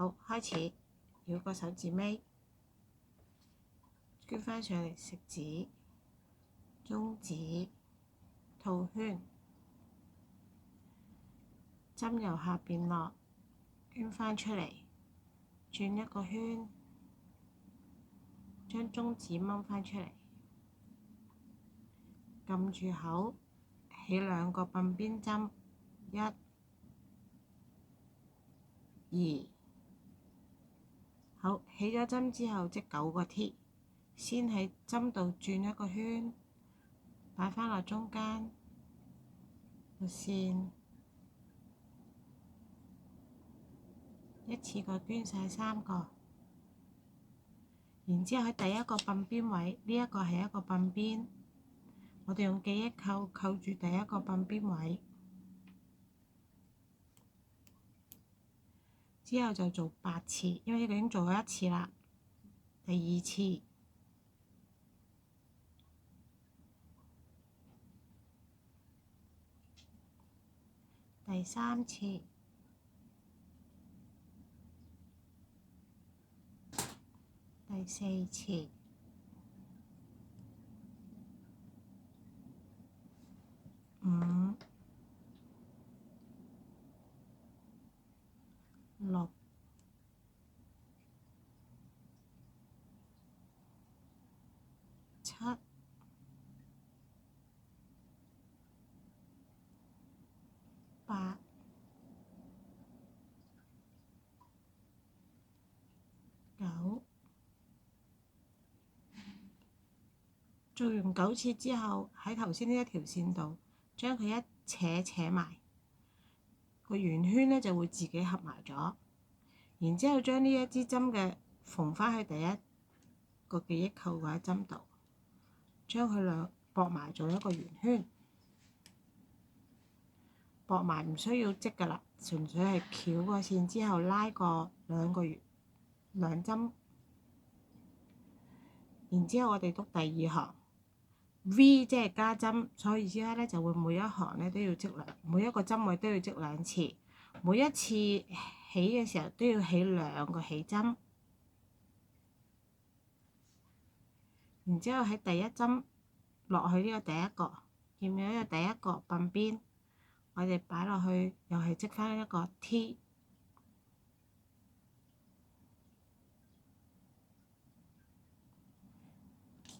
好，開始繞個手指尾，捐翻上嚟食指、中指、套圈，針由下邊落，捐翻出嚟，轉一個圈，將中指掹翻出嚟，撳住口，起兩個鬢邊針，1、2，好，起咗針之後即9個 T， 先喺針度轉一個圈，擺翻落中間個線，一次過捐晒3個，然之後喺第一個鬢邊位，呢一個係一個鬢邊，我哋用記憶扣扣住第一個鬢邊位，之後就做8次，因為呢個已經做咗1次啦。第2次、第3次、第4次、5、6、7、8、9，做完9次之後，喺頭先呢一條線度，將佢一扯埋，個圓圈咧就會自己合埋咗。然之後將呢一支針嘅縫翻去第一個記憶扣嗰一針度，將佢兩駁埋做一個圓圈，駁埋唔需要織㗎啦，純粹係翹個線之後拉個兩針。然之後我哋讀第2行 V， 即係加針，所以而家咧就會每一行咧都要織每一個針位都要織2次，每一次起嘅時候都要起2個起針。然之後喺第一針落去呢個第一個，見唔見呢個第一個鬢邊？我哋擺落去又係織翻一個 T，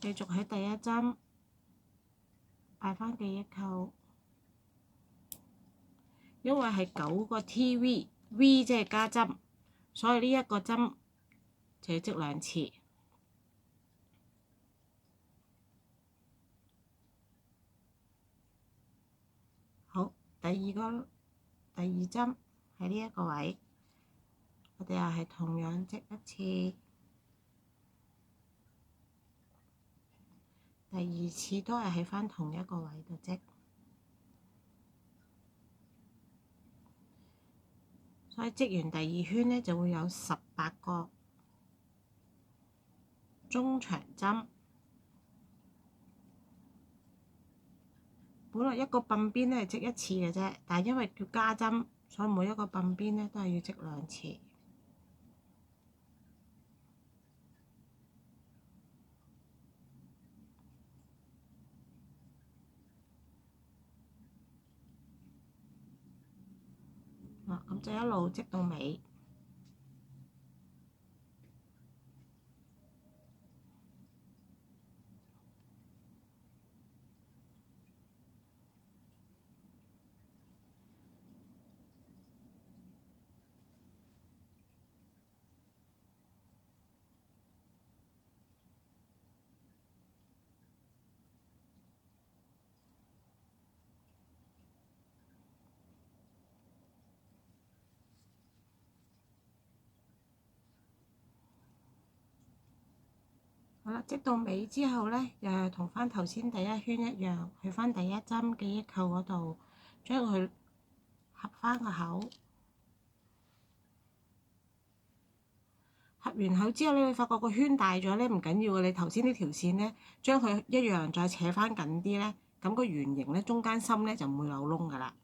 繼續喺第一針擺翻記憶扣，因為係9個 TV，V 即係加針，所以呢一個針就要織2次。好，第二針喺呢一個位，我哋又係同樣織1次，第2次都係喺翻同一個位度織，所以織完第2圈呢，就會有18個中長針。本來一個鬢邊咧係織1次嘅啫，但係因為叫加針，所以每一個鬢邊咧都係要織2次。咁就一路織到尾。好啦，織到尾之後咧，又係同翻頭先第1圈一樣，去翻第1針記憶扣嗰度，將佢合翻個口。合完口之後咧，你發覺個圈大咗咧，唔緊要嘅，你頭先呢條線咧，將佢一樣再扯翻緊啲咧，咁個圓形咧中間心咧就唔會漏窿噶啦。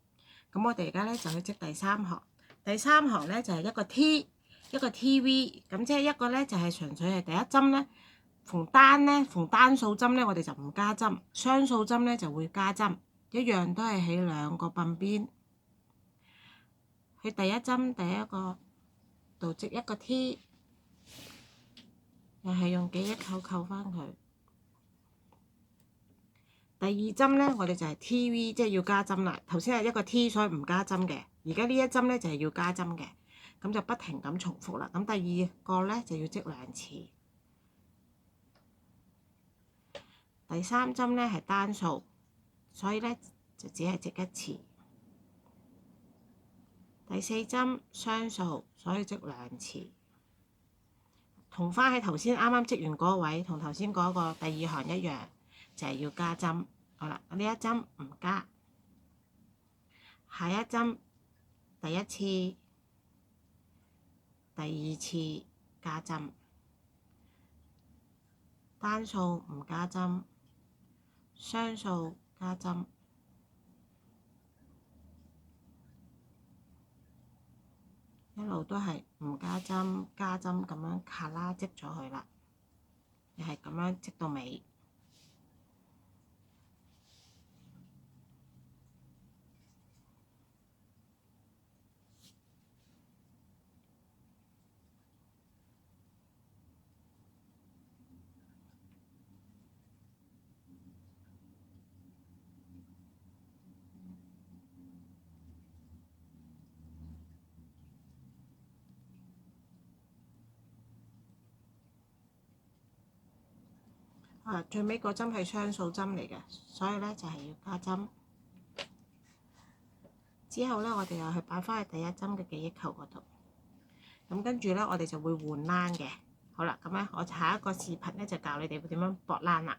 咁我哋而家咧就去織第3行，第3行咧就係一個 T，一個 TV，咁即係一個咧就係純粹係第一針咧，逢單數針咧我哋就唔加針，雙數針咧就會加針，一樣都係喺兩個鬢邊，佢第一針第一個度織一個 T， 又係用記憶扣扣返佢。第二針咧，我哋就係 TV， 即係要加針啦。頭先係一個 T， 所以唔加針嘅。而家呢一針咧就係要加針嘅，咁就不停咁重複啦。咁第二個咧就要織兩次。第三針咧係單數，所以咧就只係織一次。第四針雙數，所以織兩次。同翻喺頭先啱啱織完嗰個位，同頭先嗰個第二行一樣，就係要加針。好啦，呢一針唔加，下一針第一次、第二次加針，單數唔加針，雙數加針，一路都係唔加針、加針咁樣卡拉織咗佢啦，又係咁樣織到尾。最尾個針係雙數針嚟嘅，所以咧就係要加針。之後咧，我哋又去擺翻去第一針嘅記憶扣嗰度。咁跟住咧，我哋就會換冷嘅。好啦，咁咧我下一個視頻咧就教你哋會點樣駁冷啦。